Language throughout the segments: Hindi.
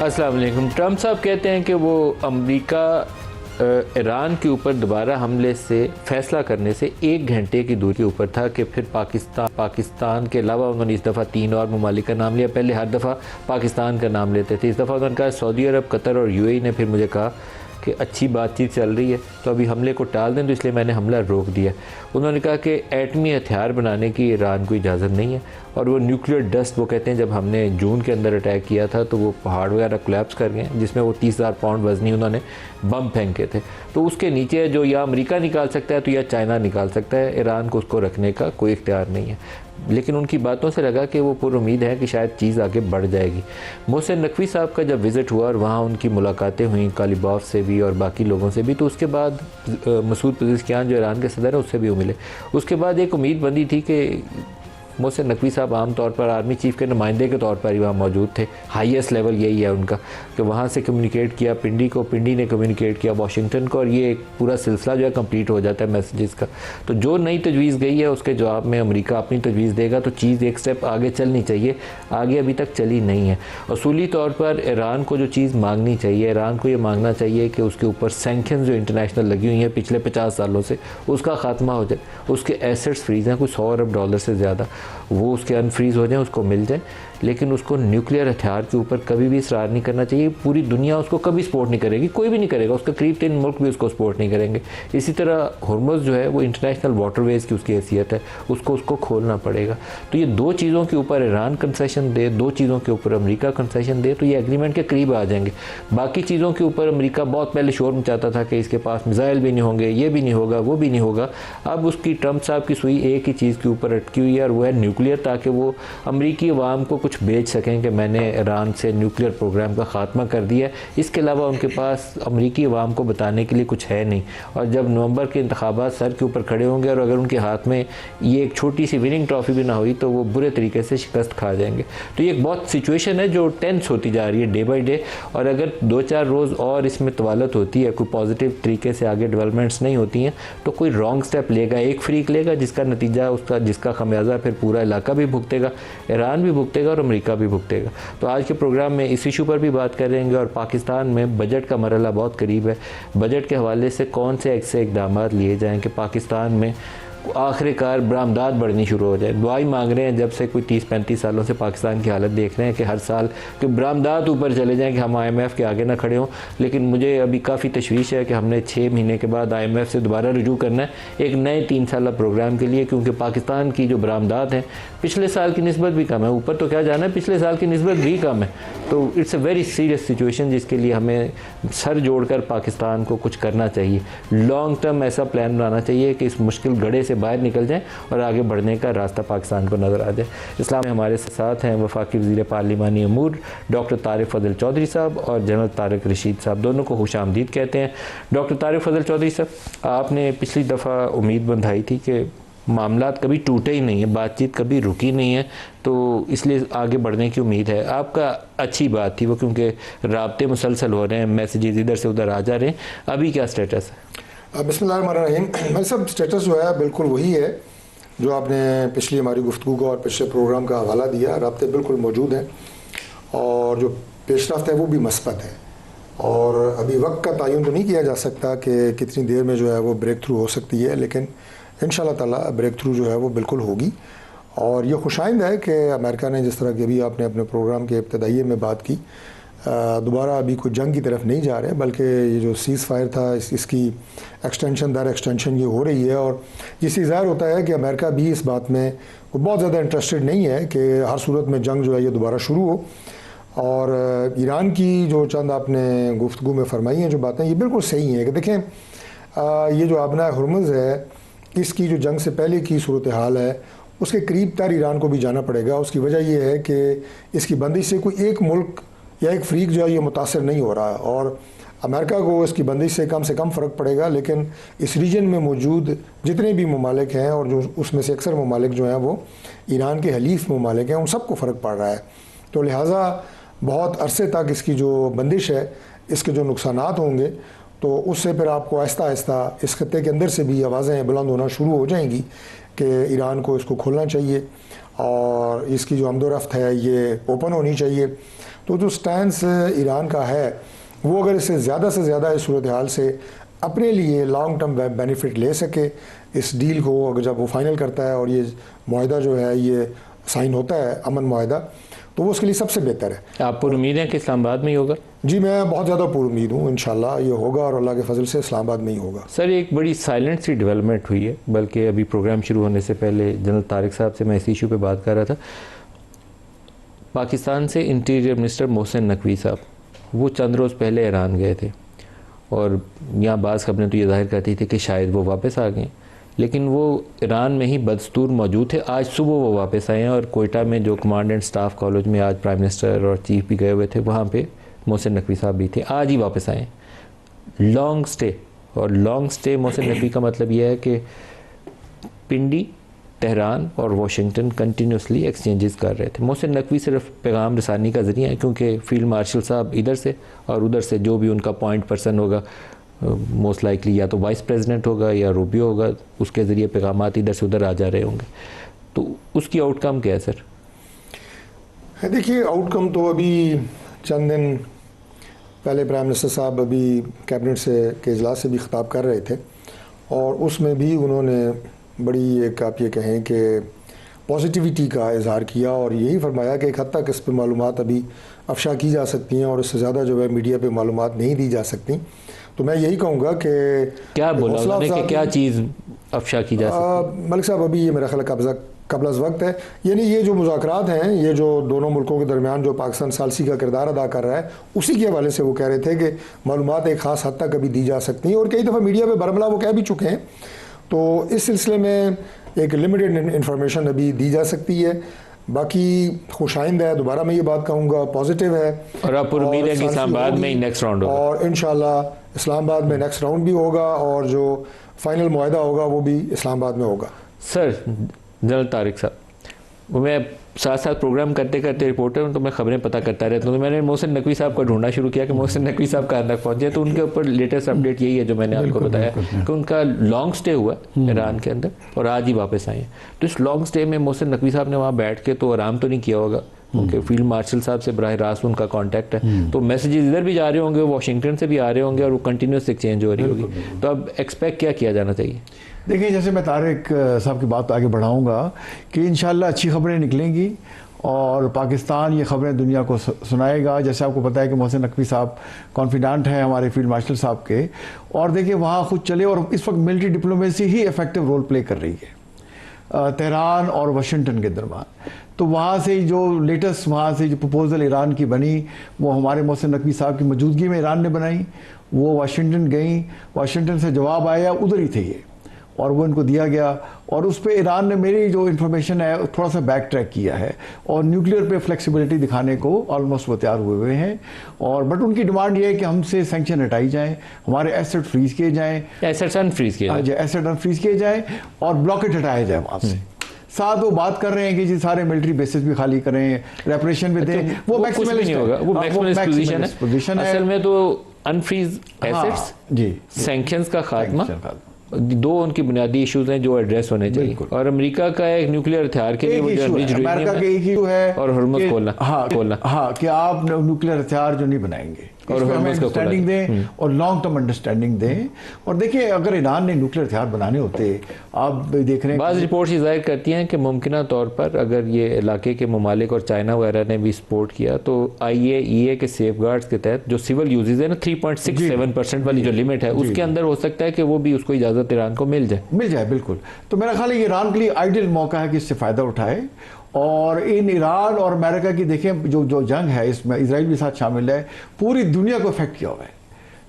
अस्सलाम वालेकुम। ट्रम्प साहब कहते हैं कि वो अमेरिका ईरान के ऊपर दोबारा हमले से फैसला करने से 1 घंटे की दूरी ऊपर था कि फिर पाकिस्तान के अलावा उन्होंने इस दफ़ा 3 और ममालिक का नाम लिया। पहले हर दफ़ा पाकिस्तान का नाम लेते थे, इस दफ़ा उन्होंने कहा सऊदी अरब, कतर और यूएई ने फिर मुझे कहा कि अच्छी बातचीत चल रही है तो अभी हमले को टाल दें, तो इसलिए मैंने हमला रोक दिया। उन्होंने कहा कि एटमी हथियार बनाने की ईरान को इजाज़त नहीं है और वो न्यूक्लियर डस्ट, वो कहते हैं जब हमने जून के अंदर अटैक किया था तो वो पहाड़ वगैरह कोलैप्स कर गए जिसमें वो 30,000 पाउंड वजनी उन्होंने बम फेंके थे। तो उसके नीचे जो या अमेरिका निकाल सकता है तो या चाइना निकाल सकता है, ईरान को उसको रखने का कोई इख्तियार नहीं है। लेकिन उनकी बातों से लगा कि वो पुर उम्मीद है कि शायद चीज़ आगे बढ़ जाएगी। मोहसिन नकवी साहब का जब विज़िट हुआ और वहाँ उनकी मुलाकातें हुई कालिबाफ से भी और बाकी लोगों से भी, तो उसके बाद मसूद पेज़ेश्कियान जो ईरान के सदर है उससे भी मिले। उसके बाद एक उम्मीद बंदी थी कि मोहसिन नकवी साहब आम तौर पर आर्मी चीफ के नुमाइंदे के तौर पर ही वहाँ मौजूद थे, हाईएस्ट लेवल यही है उनका, कि वहाँ से कम्युनिकेट किया पिंडी को, पिंडी ने कम्युनिकेट किया वाशिंगटन को, और ये एक पूरा सिलसिला जो है कंप्लीट हो जाता है मैसेजेस का। तो जो नई तजवीज़ गई है उसके जवाब में अमेरिका अपनी तजवीज़ देगा, तो चीज़ एक स्टेप आगे चलनी चाहिए, आगे अभी तक चली नहीं है। असूली तौर पर ईरान को जो चीज़ मांगनी चाहिए, ईरान को ये मांगना चाहिए कि उसके ऊपर सैंक्शंस जो इंटरनेशनल लगी हुई हैं पिछले 50 सालों से, उसका खात्मा हो जाए। उसके एसेट्स फ्रीज़ हैं कुछ $100 अरब से ज़्यादा, वो उसके अनफ्रीज़ हो जाएं, उसको मिल जाए। लेकिन उसको न्यूक्लियर हथियार के ऊपर कभी भी इसरार नहीं करना चाहिए। पूरी दुनिया उसको कभी सपोर्ट नहीं करेगी, कोई भी नहीं करेगा, उसका करीब 3 मुल्क भी उसको सपोर्ट नहीं करेंगे। इसी तरह हुर्मुज़ जो है वो इंटरनेशनल वाटरवेज़ की उसकी हैसियत है, उसको खोलना पड़ेगा। तो ये 2 चीज़ों के ऊपर ईरान कंसेशन दे, 2 चीज़ों के ऊपर अमेरिका कंसेशन दे, तो ये एग्रीमेंट के करीब आ जाएंगे। बाकी चीज़ों के ऊपर अमेरिका बहुत पहले शोर मचाता था कि इसके पास मिसाइल भी नहीं होंगे, ये भी नहीं होगा, वो भी नहीं होगा। अब उसकी ट्रम्प साहब की सुई एक ही चीज़ के ऊपर अटकी हुई है और वो है न्यूक्लियर, ताकि वो अमरीकी अवाम को कुछ बेच सकें कि मैंने ईरान से न्यूक्लियर प्रोग्राम का ख़ात्मा कर दिया। इसके अलावा उनके पास अमरीकी अवाम को बताने के लिए कुछ है नहीं। और जब नवंबर के इंतखाबात सर के ऊपर खड़े होंगे और अगर उनके हाथ में ये एक छोटी सी विनिंग ट्रॉफी भी ना हुई तो वो बुरे तरीके से शिकस्त खा जाएंगे। तो ये एक बहुत सिचुएशन है जो टेंस होती जा रही है डे बाई डे, और अगर 2-4 रोज़ और इसमें तवालत होती है, कोई पॉजिटिव तरीके से आगे डेवलपमेंट्स नहीं होती हैं, तो कोई रॉन्ग स्टेप लेगा, एक फ्रीक लेगा जिसका नतीजा उसका जिसका खमियाजा फिर पूरा इलाका भी भुगतेगा, ईरान भी भुगतेगा और अमेरिका भी भुगतेगा। तो आज के प्रोग्राम में इस इशू पर भी बात करेंगे। और पाकिस्तान में बजट का मरहला बहुत करीब है, बजट के हवाले से कौन से ऐसे इक़दाम लिए जाएँ कि पाकिस्तान में आखिरकार बरामदात बढ़नी शुरू हो जाए। दुआई मांग रहे हैं जब से कोई 30-35 सालों से पाकिस्तान की हालत देख रहे हैं कि हर साल के बरामदात ऊपर चले जाएं कि हम IMF के आगे ना खड़े हों। लेकिन मुझे अभी काफ़ी तशवीश है कि हमने 6 महीने के बाद IMF से दोबारा रुजू करना है एक नए 3 साला प्रोग्राम के लिए, क्योंकि पाकिस्तान की जो बरामदात हैं पिछले साल की निस्बत भी कम है, ऊपर तो क्या जाना है, पिछले साल की निस्बत भी कम है। तो it's a very serious situation जिसके लिए हमें सर जोड़कर पाकिस्तान को कुछ करना चाहिए। लॉन्ग टर्म ऐसा प्लान बनाना चाहिए कि इस मुश्किल गड़े से बाहर निकल जाएं और आगे बढ़ने का रास्ता पाकिस्तान को नज़र आ जाए। इस्लाम में हमारे साथ हैं वफाकी वज़ीर पार्लिमानी अमूर डॉक्टर तारिक फ़ज़ल चौधरी साहब और जनरल तारिक रशीद साहब, दोनों को खुश आमदीद कहते हैं। डॉक्टर तारिक फ़ज़ल चौधरी साहब, आपने पिछली दफ़ा उम्मीद बंधाई थी कि मामलात कभी टूटे ही नहीं है, बातचीत कभी रुकी नहीं है, तो इसलिए आगे बढ़ने की उम्मीद है। आपका अच्छी बात थी वो, क्योंकि राब्ते मुसलसल हो रहे हैं, मैसेजेस इधर से उधर आ जा रहे हैं। अभी क्या स्टेटस है? बिस्मिल्लाहिर्रहमानिर्रहीम। भाई साहब, स्टेटस जो है बिल्कुल वही है जो आपने पिछली हमारी गुफ्तगू का और पिछले प्रोग्राम का हवाला दिया। राब्ते बिल्कुल मौजूद हैं और जो पेशरफ्त है वो भी मस्बत है, और अभी वक्त का तयन तो नहीं किया जा सकता कि कितनी देर में जो है वो ब्रेक थ्रू हो सकती है, लेकिन इंशाल्लाह ताला ब्रेक थ्रू जो है वो बिल्कुल होगी। और ये खुशाइंद है कि अमेरिका ने, जिस तरह की अभी आपने अपने प्रोग्राम के इब्तदाइये में बात की, दोबारा अभी कोई जंग की तरफ नहीं जा रहे, बल्कि ये जो सीज़ फायर था इसकी एक्सटेंशन दर एक्सटेंशन ये हो रही है। और जिससे ज़ाहिर होता है कि अमेरिका भी इस बात में वो बहुत ज़्यादा इंटरेस्टेड नहीं है कि हर सूरत में जंग जो है ये दोबारा शुरू हो। और ईरान की जो चंद आपने गुफ्तगू में फरमाई हैं जो बातें, ये बिल्कुल सही हैं कि देखें, ये जो आबना हुर्मुज़ है इसकी जो जंग से पहले की सूरत हाल है उसके करीब तर ईरान को भी जाना पड़ेगा। उसकी वजह यह है कि इसकी बंदिश से कोई एक मुल्क या एक फ्रीक जो है ये मुतासर नहीं हो रहा है, और अमेरिका को इसकी बंदिश से कम फ़र्क पड़ेगा, लेकिन इस रीजन में मौजूद जितने भी ममालिक हैं और जो उसमें से अक्सर ममालिक जो हैं वो ईरान के हलीफ ममालिक हैं, उन सबको फ़र्क पड़ रहा है। तो लिहाजा बहुत अरसे तक इसकी जो बंदिश है इसके जो नुकसानात होंगे, तो उससे फिर आपको आहिस्ता आहिस्ता इस खत्ते के अंदर से भी आवाज़ें बुलंद होना शुरू हो जाएंगी कि ईरान को इसको खोलना चाहिए। और इसकी जो आमदोरफ्त है ये ओपन होनी चाहिए। तो जो स्टैंस ईरान का है वो अगर इससे ज़्यादा इस सूरत हाल से अपने लिए लॉन्ग टर्म बेनिफिट ले सके, इस डील को अगर जब वो फाइनल करता है और ये माहिदा जो है ये साइन होता है अमन माहिदा, तो वो उसके लिए सबसे बेहतर है। आप पर उम्मीद है कि इस्लामाबाद में ही होगा? जी मैं बहुत ज़्यादा पुरुमीद हूँ, इंशाल्लाह ये होगा और अल्लाह के फजल से इस्लामाबाद में ही होगा। सर एक बड़ी साइलेंट सी डेवलपमेंट हुई है, बल्कि अभी प्रोग्राम शुरू होने से पहले जनरल तारिक साहब से मैं इस इशू पे बात कर रहा था। पाकिस्तान से इंटीरियर मिनिस्टर मोहसिन नकवी साहब वो चंद रोज़ पहले ईरान गए थे और यहाँ बाज़ खबरें तो ये जाहिर करती थी कि शायद वो वापस आ गए, लेकिन वो ईरान में ही बदस्तूर मौजूद थे। आज सुबह वो वापस आए हैं और कोयटा में जो कमांड एंड स्टाफ कॉलेज में आज प्राइम मिनिस्टर और चीफ भी गए हुए थे, वहाँ पे मोहसिन नकवी साहब भी थे, आज ही वापस आए। लॉन्ग स्टे, और लॉन्ग स्टे मोहसिन नकवी का मतलब यह है कि पिंडी, तेहरान और वाशिंगटन कंटिन्यूसली एक्सचेंजेस कर रहे थे। मोहसिन नकवी सिर्फ पैगाम रसानी का ज़रिया है, क्योंकि फील्ड मार्शल साहब इधर से और उधर से जो भी उनका पॉइंट पर्सन होगा, मोस्ट लाइकली या तो वाइस प्रेसिडेंट होगा या रूबियो होगा, उसके ज़रिए पैगाम इधर से उधर आ जा रहे होंगे। तो उसकी आउटकम क्या है सर? देखिए आउटकम तो अभी चंद दिन पहले प्राइम मिनिस्टर साहब अभी कैबिनेट से के इजलास से भी खिताब कर रहे थे और उसमें भी उन्होंने बड़ी एक आप ये कहें कि पॉजिटिविटी का इजहार किया और यही फरमाया कि एक हद तक इस पर मालूमात अभी अफशा की जा सकती हैं और इससे ज़्यादा जो है मीडिया पे मालूमात नहीं दी जा सकती। तो मैं यही कहूँगा कि क्या बोला उन्होंने कि क्या चीज़ अफशा की जा सकती? मलिक साहब अभी ये मेरा ख्याल कबल अज़ वक्त है, यानी ये जो मुज़ाकरात हैं, ये जो दोनों मुल्कों के दरमियान जो पाकिस्तान सालसी का किरदार अदा कर रहा है, उसी के हवाले से वो कह रहे थे कि मालूमात एक ख़ास हद तक अभी दी जा सकती हैं और कई दफ़ा मीडिया पर बरमला वो कह भी चुके हैं। तो इस सिलसिले में एक लिमिटेड इंफॉर्मेशन अभी दी जा सकती है, बाकी खुशाइंद है, दोबारा मैं ये बात कहूँगा पॉजिटिव है। और आप उम्मीद है कि इस्लामाबाद में ही नेक्स्ट राउंड होगा और इंशाल्लाह इस्लामाबाद में नेक्स्ट राउंड भी होगा और जो फाइनल मुआहदा होगा वो भी इस्लामाबाद में होगा। सर जनरल तारिक साहब, मैं साथ साथ प्रोग्राम करते करते रिपोर्टर हूँ तो मैं खबरें पता करता रहता हूँ, तो मैंने मोहसिन नकवी साहब को ढूंढना शुरू किया कि मोहसिन नकवी साहब कहाँ तक पहुँचे। तो उनके ऊपर लेटेस्ट अपडेट यही है जो मैंने आपको बताया कि उनका लॉन्ग स्टे हुआ ईरान के अंदर और आज ही वापस आए हैं। तो इस लॉन्ग स्टे में मोहसिन नकवी साहब ने वहाँ बैठ के तो आराम तो नहीं किया होगा, क्योंकि फील्ड मार्शल साहब से बराह रास्त उनका कांटेक्ट है, तो मैसेजेस इधर भी जा रहे होंगे, वाशिंगटन से भी आ रहे होंगे और वो कंटिन्यूस एक्सचेंज हो रही होगी। तो अब एक्सपेक्ट क्या किया जाना चाहिए? देखिए जैसे मैं तारिक साहब की बात आगे बढ़ाऊंगा कि इंशाल्लाह अच्छी खबरें निकलेंगी और पाकिस्तान ये खबरें दुनिया को सुनाएगा। जैसे आपको पता है कि मोहसिन नकवी साहब कॉन्फिडेंट हैं हमारे फील्ड मार्शल साहब के, और देखिए वहाँ खुद चले और इस वक्त मिलिट्री डिप्लोमेसी ही इफेक्टिव रोल प्ले कर रही है तेहरान और वाशिंगटन के दरमियान। तो वहाँ से जो लेटेस्ट वहाँ से जो प्रपोजल ईरान की बनी वो हमारे मोहसिन नकवी साहब की मौजूदगी में ईरान ने बनाई, वो वाशिंगटन गई, वाशिंगटन से जवाब आया, उधर ही थे ये और वो इनको दिया गया और उस पर ईरान ने मेरी जो इन्फॉर्मेशन है थोड़ा सा बैक ट्रैक किया है और न्यूक्लियर पे फ्लेक्सिबिलिटी दिखाने को ऑलमोस्ट वो तैयार हुए हैं। और बट उनकी डिमांड ये है कि हमसे सैंक्शन हटाई जाएँ, हमारे एसेट फ्रीज किए जाएँ, एसेट अनफ्रीज किए जाएँ और ब्लॉकेट हटाया जाए वहाँ से। साथ वो बात कर रहे हैं कि जी सारे मिलिट्री बेसिस भी खाली करें, रेपरेशन भी दें, वो मैक्सिमलिस्ट नहीं होगा, वो मैक्सिमलिस्ट पोजीशन है। असल में तो अनफ्रीज एसेट्स, जी, सैंक्शंस का खात्मा, दो उनकी बुनियादी इश्यूज हैं जो एड्रेस होने चाहिए। और अमेरिका का एक न्यूक्लियर हथियार के लिए अमेरिका के एक इशू है और हॉर्मुज़ खोलना, हाँ कि आप न्यूक्लियर हथियार जो नहीं बनाएंगे और हमें अंडरस्टैंडिंग दें और लॉन्ग टर्म अंडरस्टैंडिंग दें। और देखिए अगर ईरान ने न्यूक्लियर हथियार बनाने होते, आप देख रहे हैं बाज़ रिपोर्ट्स ये जाहिर करती हैं कि मुमकिना तौर पर अगर ये इलाके के ममालिक और चाइना वगैरह ने भी सपोर्ट किया तो IAEA के सेफगार्ड्स के तहत जो सिविल यूजेज है ना 3.67% वाली जो लिमिट है उसके अंदर हो सकता है कि वो भी उसको इजाज़त ईरान को मिल जाए। बिल्कुल। तो मेरा ख्याल है ईरान के लिए आइडियल मौका है कि इससे फ़ायदा उठाए। और इन ईरान और अमेरिका की देखें जो जंग है इसमें इजराइल भी साथ शामिल है, पूरी दुनिया को इफेक्ट किया हुआ है।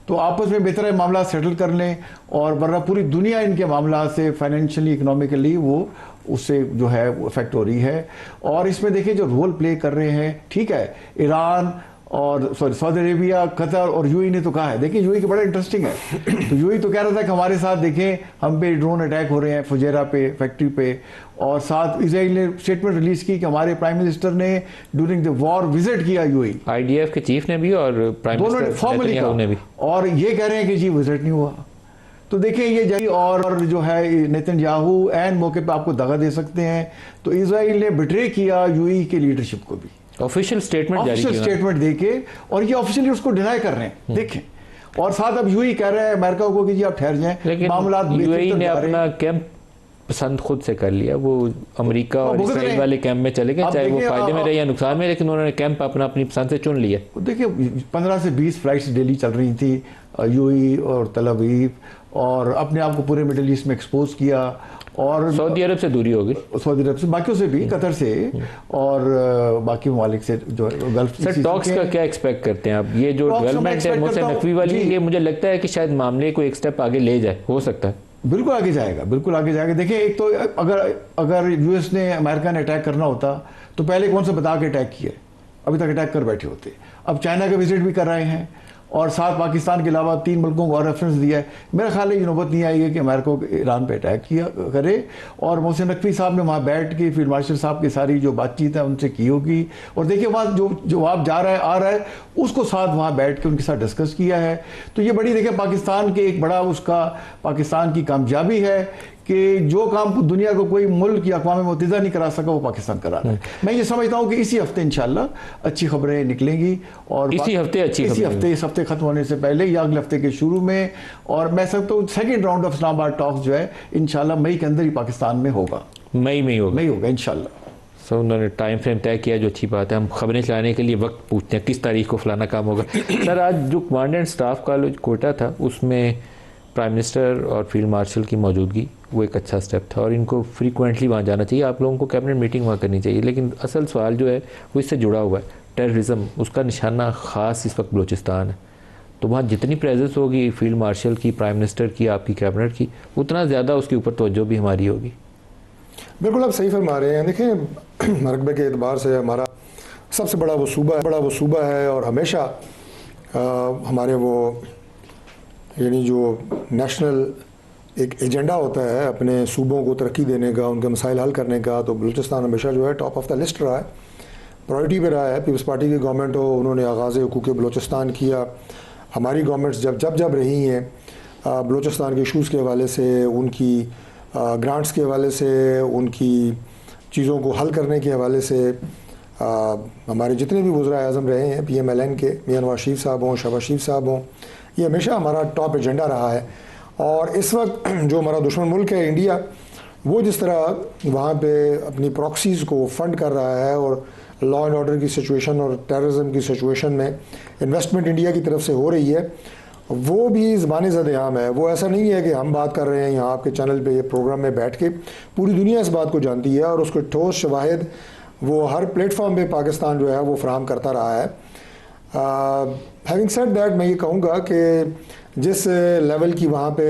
तो आपस में बेहतर है मामला सेटल कर लें और वरना पूरी दुनिया इनके मामला से फाइनेंशियली इकोनॉमिकली वो उससे जो है वो इफेक्ट हो रही है। और इसमें देखिए जो रोल प्ले कर रहे हैं, ठीक है, ईरान और सऊदी अरेबिया, कतर और यूएई ने तो कहा है, देखिए यूएई की बड़ा इंटरेस्टिंग है। तो यूएई तो कह रहा था कि हमारे साथ देखें हम पे ड्रोन अटैक हो रहे हैं फुजेरा पे, फैक्ट्री पे, और साथ इजराइल ने स्टेटमेंट रिलीज की कि हमारे प्राइम मिनिस्टर ने ड्यूरिंग द वॉर विजिट किया यूएई, IDF के चीफ ने भी और प्राइम मिनिस्टर फॉर्मली ने भी, और ये कह रहे हैं कि जी विजिट नहीं हुआ। तो देखिए ये जही और जो है नेतन्याहू एन मौके पे आपको दगा दे सकते हैं। तो इजराइल ने बिट्रे किया यूएई के लीडरशिप को भी, ऑफिशियल स्टेटमेंट जारी किया, स्टेटमेंट देके, और ये ऑफिशियली उसको डिनाई कर रहे हैं देखें। और साथ अब यूएई कह रहे हैं अमेरिका को कि जी आप ठहर जाएं, लेकिन यूएई ने अपना कैंप पसंद खुद से कर लिया। वो अमेरिका और इजराइल वाले कैंप में चले गए, चाहे वो फायदे में रहे या नुकसान में, लेकिन उन्होंने कैंप अपनी पसंद से चुन लिया। देखिए 15 से 20 फ्लाइट्स डेली चल रही थी यूएई और तल अवीव, और अपने आप को पूरे मिडिल ईस्ट में एक्सपोज किया, और सऊदी अरब से दूरी होगी, सऊदी अरब से, बाकियों से भी, कतर से और बाकी ममालिक से जो गल्फ। सर टॉक्स का क्या एक्सपेक्ट करते हैं आप? ये जो डेवलपमेंट है मोहसिन नकवी वाली, ये मुझे लगता है कि शायद मामले को एक स्टेप आगे ले जाए, हो सकता है। बिल्कुल आगे जाएगा, बिल्कुल आगे जाएगा। देखिए एक तो अगर यूएस ने अमेरिका ने अटैक करना होता तो पहले कौन सा बता के अटैक किया, अभी तक अटैक कर बैठे होते। अब चाइना का विजिट भी कर रहे हैं, और साथ पाकिस्तान के अलावा 3 मुल्कों को और रेफरेंस दिया है। मेरा ख्याल है ये नौबत नहीं आई है कि अमेरिका को ईरान पे अटैक किया करे। और मोहसिन नकवी साहब ने वहाँ बैठ के फील्ड मार्शल साहब की सारी जो बातचीत है उनसे की होगी, और देखिए वहाँ जो जवाब जा रहा है आ रहा है उसको साथ वहाँ बैठ के उनके साथ डिस्कस किया है। तो ये बड़ी देखिए पाकिस्तान के एक बड़ा उसका पाकिस्तान की कामयाबी है कि जो काम दुनिया को कोई मुल्क या अक़वाम मुत्तहिदा नहीं करा सका वो पाकिस्तान करा रहा है। मैं ये समझता हूँ कि इसी हफ्ते इंशाल्लाह अच्छी खबरें निकलेंगी, और इसी हफ्ते इस हफ्ते खत्म होने से पहले या अगले हफ्ते के शुरू में। और मैं समझता हूँ second round of Islamabad talks जो है इंशाल्लाह मई के अंदर ही पाकिस्तान में होगा, मई में होगा इंशाल्लाह। सो उन्होंने टाइम फ्रेम तय किया, जो अच्छी बात है। हम खबरें चलाने के लिए वक्त पूछते हैं किस तारीख को फलाना काम होगा। सर आज जो कमांडेंट स्टाफ का कोटा था उसमें प्राइम मिनिस्टर और फील्ड मार्शल की मौजूदगी वो एक अच्छा स्टेप था, और इनको फ्रीक्वेंटली वहाँ जाना चाहिए। आप लोगों को कैबिनेट मीटिंग वहाँ करनी चाहिए। लेकिन असल सवाल जो है वो इससे जुड़ा हुआ है, टेररिज्म, उसका निशाना ख़ास इस वक्त बलूचिस्तान है। तो वहाँ जितनी प्रेजेंस होगी फील्ड मार्शल की, प्राइम मिनिस्टर की, आपकी कैबिनेट की, उतना ज़्यादा उसके ऊपर तवज्जो भी हमारी होगी। बिल्कुल आप सही फरमा रहे हैं। देखिए रकबे के एतबार से हमारा सबसे बड़ा वो सूबा है, और हमेशा हमारे वो यानी जो नेशनल एक एजेंडा होता है अपने सूबों को तरक्की देने का, उनके मसाइल हल करने का, तो बलूचिस्तान हमेशा जो है टॉप ऑफ द लिस्ट रहा है, प्रायोरिटी पे रहा है। पीपल्स पार्टी की गवर्नमेंट हो, उन्होंने आगाज़ हुकूक बलूचिस्तान किया। हमारी गवर्नमेंट्स जब रही हैं बलूचिस्तान के इशूज़ के हवाले से, उनकी ग्रांट्स के हवाले से, उनकी चीज़ों को हल करने के हवाले से, हमारे जितने भी वज़रा आज़म रहे हैं PMLN के, मियां नवाज शरीफ साहब हों, शहबाज शरीफ साहब हों, ये हमेशा हमारा टॉप एजेंडा रहा है। और इस वक्त जो हमारा दुश्मन मुल्क है इंडिया, वो जिस तरह वहाँ पे अपनी प्रॉक्सीज़ को फंड कर रहा है, और लॉ एंड ऑर्डर की सिचुएशन और टेररिज्म की सिचुएशन में इन्वेस्टमेंट इंडिया की तरफ से हो रही है, वो भी ज़बान ज़द-ए-आम है। वो ऐसा नहीं है कि हम बात कर रहे हैं यहाँ आपके चैनल पे, ये प्रोग्राम में बैठ के, पूरी दुनिया इस बात को जानती है, और उसको ठोस शवाहिद वो हर प्लेटफॉर्म पे पाकिस्तान जो है वो फराहम करता रहा है। हैविंग सेड दैट, मैं ये कहूँगा कि जिस लेवल की वहाँ पे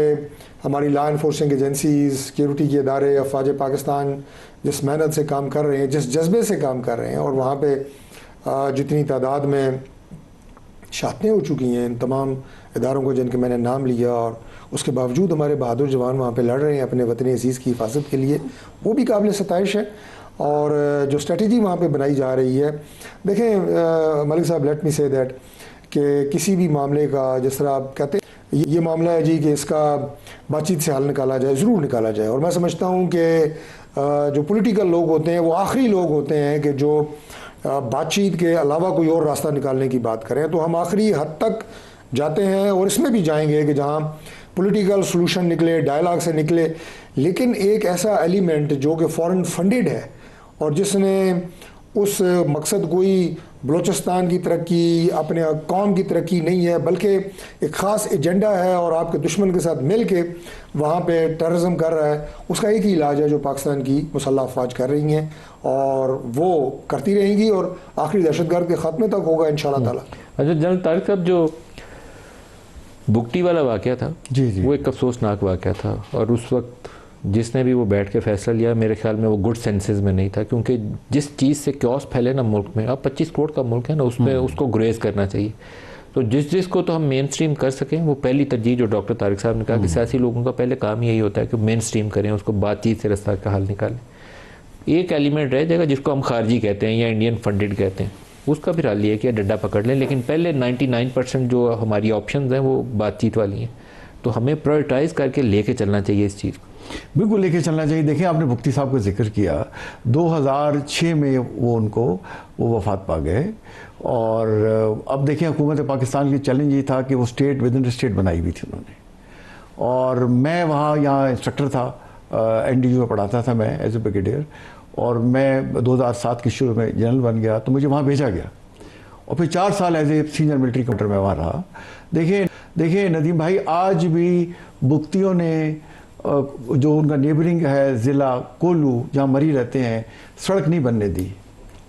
हमारी लॉ इन्फोर्सिंग एजेंसीज, सिक्योरिटी के इदारे, अफवाज पाकिस्तान जिस मेहनत से काम कर रहे हैं, जिस जज्बे से काम कर रहे हैं, और वहाँ पे जितनी तादाद में शहादतें हो चुकी हैं इन तमाम इदारों को जिनके मैंने नाम लिया, और उसके बावजूद हमारे बहादुर जवान वहाँ पे लड़ रहे हैं अपने वतन अज़ीज़ की हिफाजत के लिए, वो भी काबिल सताइश है। और जो स्ट्रेटजी वहाँ पे बनाई जा रही है, देखें मलिक साहब, लेट मी से दैट कि किसी भी मामले का, जिस तरह आप कहते हैं ये मामला है जी कि इसका बातचीत से हल निकाला जाए, ज़रूर निकाला जाए। और मैं समझता हूँ कि जो पॉलिटिकल लोग होते हैं वो आखिरी लोग होते हैं कि जो बातचीत के अलावा कोई और रास्ता निकालने की बात करें। तो हम आखिरी हद तक जाते हैं, और इसमें भी जाएंगे कि जहाँ पॉलिटिकल सॉल्यूशन निकले, डायलॉग से निकले, लेकिन एक ऐसा एलिमेंट जो कि फॉरेन फंडेड है, और जिसने उस मकसद कोई बलूचिस्तान की तरक्की, अपने कौम की तरक्की नहीं है, बल्कि एक ख़ास एजेंडा है, और आपके दुश्मन के साथ मिल के वहाँ पे टेररिज्म कर रहा है, उसका एक ही इलाज है जो पाकिस्तान की मुसल्लह अफवाज कर रही हैं, और वो करती रहेंगी, और आखिरी दहशतगर्द के ख़त्मे तक होगा इंशाअल्लाह ताला। अच्छा जनरल तारिक साहब, जो बुगटी वाला वाक़या था जी, वो एक अफसोसनाक वाक़या था, और उस वक्त जिसने भी वो बैठ के फैसला लिया, मेरे ख्याल में वो गुड सेंसेस में नहीं था, क्योंकि जिस चीज़ से क्योस फैले ना मुल्क में, अब 25 करोड़ का मुल्क है ना, उसमें उसको गुरेज करना चाहिए। तो जिसको तो हम मेन स्ट्रीम कर सकें, वो पहली तरजीह जो डॉक्टर तारिक साहब ने कहा कि सियासी लोगों का पहले काम यही होता है कि मेन स्ट्रीम करें, उसको बातचीत से रास्ता का हल निकालें। एक एलिमेंट रह जाएगा जिसको हम खारजी कहते हैं या इंडियन फंडेड कहते हैं, उसका फिर हल ये कि डंडा पकड़ लें, लेकिन पहले 99% जो हमारी ऑप्शंस हैं वो बातचीत वाली हैं। तो हमें प्रायोरिटाइज करके लेके चलना चाहिए इस चीज़ को। बिल्कुल लेके चलना चाहिए। देखिए आपने मुफ्ती साहब का जिक्र किया, 2006 में वो वफात पा गए, और अब देखिए हुकूमत पाकिस्तान की चैलेंज ये था कि वो स्टेट विद इन स्टेट बनाई हुई थी उन्होंने, और मैं वहाँ यहाँ इंस्ट्रक्टर था, NDU में पढ़ाता था मैं एज ए ब्रिगेडियर, और मैं 2007 के शुरू में जनरल बन गया, तो मुझे वहाँ भेजा गया, और फिर 4 साल as a senior military commander में वहाँ रहा। देखिए नदीम भाई, आज भी बुख्तियों ने जो उनका नेबरिंग है ज़िला कोल्लू जहाँ मरी रहते हैं, सड़क नहीं बनने दी,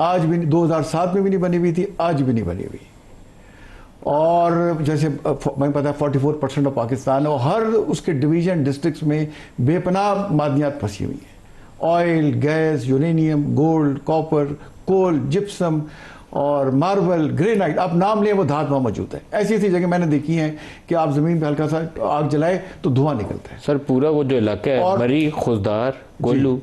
आज भी 2007 में भी नहीं बनी हुई थी, आज भी नहीं बनी हुई। और जैसे मैं पता है 44% ऑफ पाकिस्तान है, और हर उसके डिवीज़न डिस्ट्रिक्ट्स में बेपनाह मादनियात फंसी हुई हैं, oil, gas, uranium, gold, copper, coal, gypsum और मार्बल, ग्रेनाइट, आप नाम लें वो धात वहाँ मौजूद है। ऐसी ऐसी जगह मैंने देखी हैं कि आप ज़मीन पे हल्का सा आग जलाए तो धुआं निकलता है। सर पूरा वो जो इलाका है मरी, खुजदार, कोल्लू,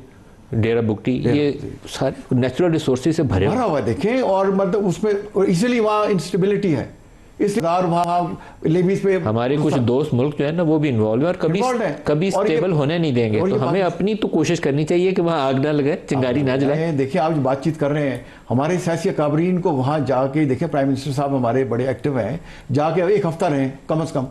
डेरा बुगटी, ये सारे नेचुरल रिसोर्सेज से भरा हुआ है देखें, और मतलब उसमें इसीलिए वहाँ इंस्टेबिलिटी है, इसलिए वहाँ लेबीज पे हमारे कुछ दोस्त मुल्क जो है ना वो भी इन्वॉल्व है, और कभी स्टेबल होने नहीं देंगे। तो हमें अपनी तो कोशिश करनी चाहिए कि वहाँ आग ना लगे, चिंगारी ना जलाए। देखिए आप जो बातचीत कर रहे हैं, हमारे सियासी अकाबरीन को वहाँ जाके देखिए, प्राइम मिनिस्टर साहब हमारे बड़े एक्टिव हैं, जाके 1 हफ्ता रहें, कम से कम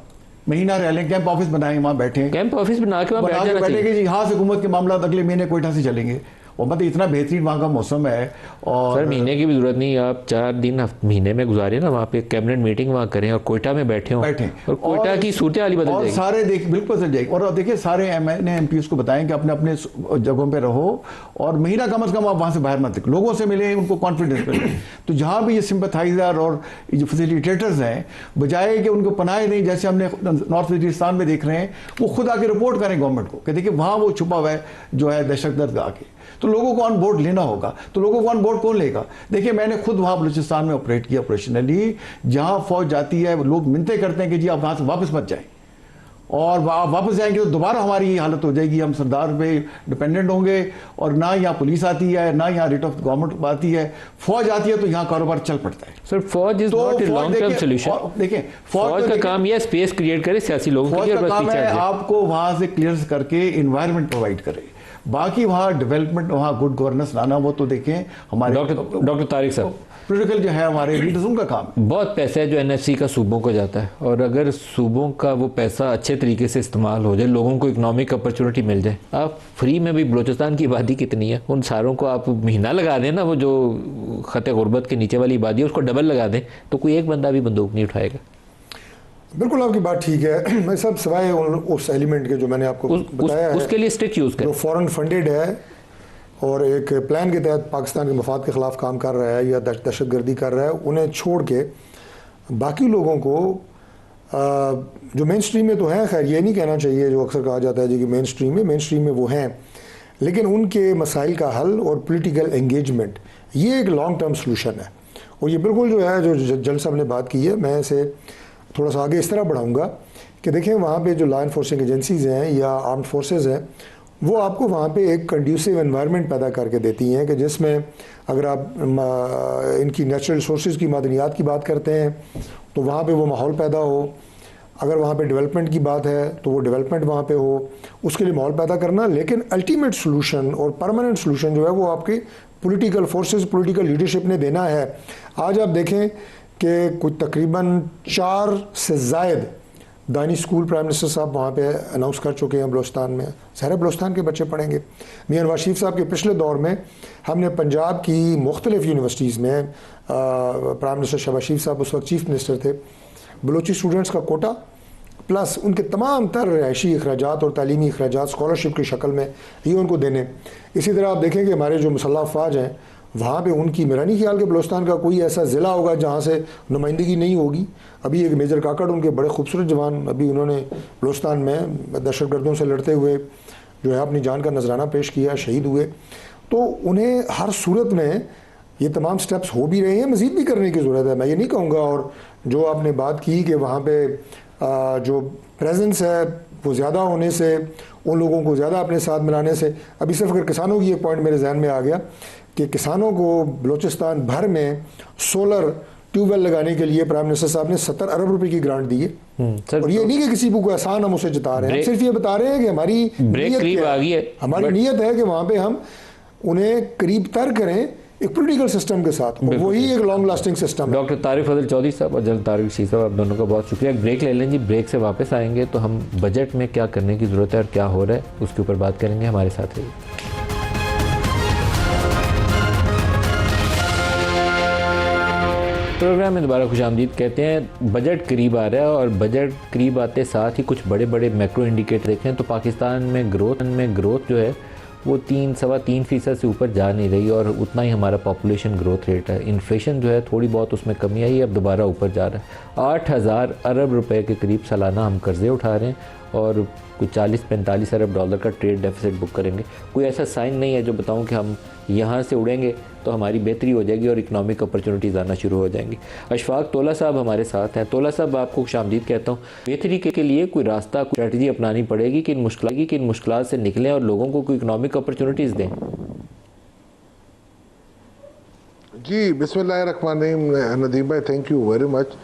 महीना रह लें, कैंप ऑफिस बनाए, वहाँ बैठे, कैंप ऑफिस बना के वहाँ बैठ जाना चाहिए। जी यहाँ से हुकूमत के मामला अगले महीने कोयटा से चलेंगे, और मतलब इतना बेहतरीन वहाँ का मौसम है। और सर महीने की भी जरूरत नहीं, आप 4 दिन महीने में गुजारे ना, वहाँ पे कैबिनेट मीटिंग वहाँ करें और कोयटा में बैठे और कोयटा की सूरत हाल बदल जाएगी, सारे बिल्कुल बदल जाएगी। और देखिए सारे MPs को बताएं कि अपने अपने जगहों पे रहो, और महीना कम से कम आप वहाँ से बाहर मत निकलो, लोगों से मिले, उनको कॉन्फिडेंस मिले। तो जहाँ भी ये सिंपथाइजर और जो फैसिलिटेटर्स हैं, बजाय कि उनको पनाहे नहीं, जैसे हमने नॉर्थ वजीरिस्तान में देख रहे हैं, वो खुद आके रिपोर्ट करें गवर्नमेंट को कि देखिए वहाँ वो छुपा हुआ है जो है दहशतगर्द आके, तो लोगों को ऑन बोर्ड लेना होगा। तो लोगों को ऑन बोर्ड कौन लेगा? देखिए मैंने खुद वहाँ बलूचिस्तान में ऑपरेट किया ऑपरेशनली, जहाँ फौज जाती है लोग मिन्नतें करते हैं कि जी आप वहाँ से वापस मत जाएं, और वापस जाएंगे तो दोबारा हमारी ये हालत हो जाएगी, हम सरदार पे डिपेंडेंट होंगे, और ना यहाँ पुलिस आती है, ना यहाँ रिट ऑफ गवर्नमेंट आती है, फौज आती है तो यहाँ कारोबार चल पड़ता है। सर फौज is not a long term solution. देखिए फौज का काम यह स्पेस क्रिएट करे सियासी लोगों के लिए, फौज का काम है आपको वहाँ से क्लियर करके इन्वायरमेंट प्रोवाइड करे, बाकी वहाँ डेवलपमेंट, वहाँ गुड गवर्नेंस लाना, वो तो देखें हमारे डॉक्टर तारिक साहब पोलिटिकल जो है हमारे लीडर्स, उनका काम है। बहुत पैसा है जो NFC का सूबों को जाता है, और अगर सूबों का वो पैसा अच्छे तरीके से इस्तेमाल हो जाए, लोगों को इकोनॉमिक अपॉर्चुनिटी मिल जाए, आप फ्री में भी, बलूचिस्तान की आबादी कितनी है, उन सारों को आप महीना लगा दें ना, वो जो खते गुर्बत के नीचे वाली आबादी है उसको डबल लगा दें, तो कोई एक बंदा भी बंदूक नहीं उठाएगा। बिल्कुल आपकी बात ठीक है। मैं सब सिवाय उस एलिमेंट के जो मैंने आपको बताया है, उसके लिए स्ट्रिक्ट यूज़ करें, जो फॉरेन फंडेड है और एक प्लान के तहत पाकिस्तान के मफाद के ख़िलाफ़ काम कर रहा है या दहशतगर्दी कर रहा है, उन्हें छोड़ के बाकी लोगों को जो मेन स्ट्रीम में तो हैं, खैर ये नहीं कहना चाहिए जो अक्सर कहा जाता है जी कि मेन स्ट्रीम में वो हैं, लेकिन उनके मसाइल का हल और पॉलिटिकल एंगेजमेंट ये एक लॉन्ग टर्म सलूशन है। और ये बिल्कुल जो है जो जल साहब ने बात की है, मैं इसे थोड़ा सा आगे इस तरह बढ़ाऊँगा कि देखें वहाँ पे जो लॉ इन्फोर्सिंग एजेंसीज़ हैं या आर्म्ड फोर्सेज हैं, वो आपको वहाँ पे एक कंड्यूसिव एनवायरनमेंट पैदा करके देती हैं कि जिसमें अगर आप इनकी नेचुरल रिसोर्सेज की मादनियात की बात करते हैं तो वहाँ पे वो माहौल पैदा हो, अगर वहाँ पे डेवलपमेंट की बात है तो वो डेवलपमेंट वहाँ पे हो, उसके लिए माहौल पैदा करना। लेकिन अल्टीमेट सलूशन और परमानेंट सलूशन जो है वो आपके पॉलिटिकल फोर्सेस, पॉलिटिकल लीडरशिप ने देना है। आज आप देखें कि कुछ तकरीबन 4 से ज़ायद दानी स्कूल प्राइम मिनिस्टर साहब वहाँ पे अनाउंस कर चुके हैं बलूचिस्तान में, सारे बलूचिस्तान के बच्चे पढ़ेंगे। मियां नवाज शरीफ साहब के पिछले दौर में हमने पंजाब की मुख्तलिफ यूनिवर्सिटीज़ में, प्राइम मिनिस्टर शहबाज शरीफ साहब उस वक्त चीफ मिनिस्टर थे, बलूची स्टूडेंट्स का कोटा प्लस उनके तमाम तर रिहायशी अखराजात और तालीमी अखराजात स्कॉलरशिप की शक्ल में ये उनको देने। इसी तरह आप देखें कि हमारे जो मुसल्लह अफवाज हैं वहाँ पे उनकी, मेरा नहीं ख्याल कि बलूचिस्तान का कोई ऐसा ज़िला होगा जहाँ से नुमाइंदगी नहीं होगी। अभी एक मेजर काकड़, उनके बड़े खूबसूरत जवान, अभी उन्होंने बलूचिस्तान में दहशतगर्दों से लड़ते हुए जो है अपनी जान का नजराना पेश किया, शहीद हुए। तो उन्हें हर सूरत में ये तमाम स्टेप्स हो भी रहे हैं, मज़ीद भी करने की ज़रूरत है, मैं ये नहीं कहूँगा। और जो आपने बात की कि वहाँ पर जो प्रेजेंस है वो ज़्यादा होने से, उन लोगों को ज़्यादा अपने साथ मिलाने से, अभी सिर्फ अगर किसानों की एक पॉइंट मेरे जहन में आ गया कि किसानों को बलूचिस्तान भर में सोलर ट्यूबवेल लगाने के लिए प्राइम मिनिस्टर साहब ने 70 अरब रुपए की ग्रांट दी है। सर और ये नहीं कि किसी को कोई आसान हम उसे जिता रहे हैं, हम सिर्फ ये बता रहे हैं कि हमारी ब्रेक नीयत करीब क्या आ गई है। हमारी नीयत है कि वहां पे हम उन्हें करीब तर करें एक पॉलिटिकल सिस्टम के साथ, और वही एक लॉन्ग लास्टिंग सिस्टम है। डॉक्टर तारिक फजल चौधरी साहब और जनरल तारिक शीर साहब, आप दोनों का बहुत शुक्रिया। एक ब्रेक ले लें जी, ब्रेक से वापस आएंगे तो हम बजट में क्या करने की ज़रूरत है और क्या हो रहा है उसके ऊपर बात करेंगे। हमारे साथ रहिए। प्रोग्राम में दोबारा खुशामदीद कहते हैं। बजट करीब आ रहा है और बजट करीब आते साथ ही कुछ बड़े बड़े मैक्रो इंडिकेटर देखें तो पाकिस्तान में ग्रोथ जो है वो 3-3.25% से ऊपर जा नहीं रही और उतना ही हमारा पॉपुलेशन ग्रोथ रेट है। इन्फ्लेशन जो है थोड़ी बहुत उसमें कमी आई, अब दोबारा ऊपर जा रहा है। 8,000 अरब रुपए के करीब सालाना हम कर्जे उठा रहे हैं और कुछ 40-45 अरब डॉलर का ट्रेड डेफिसिट बुक करेंगे। कोई ऐसा साइन नहीं है जो बताऊं कि हम यहाँ से उड़ेंगे तो हमारी बेहतरी हो जाएगी और इकोनॉमिक अपॉर्चुनिटीज़ आना शुरू हो जाएंगी। अशफाक तोला साहब हमारे साथ हैं। तोला साहब, आपको खुशामदीद कहता हूँ। बेहतरी के लिए कोई रास्ता, कोई स्ट्रेटजी अपनानी पड़ेगी कि इन मुश्किलात से निकलें और लोगों को कोई इकोनॉमिक अपॉर्चुनिटीज़ दें। जी, बिस्मिल्लाहिर्रहमानिर्रहीम। नदीम भाई, thank you very much.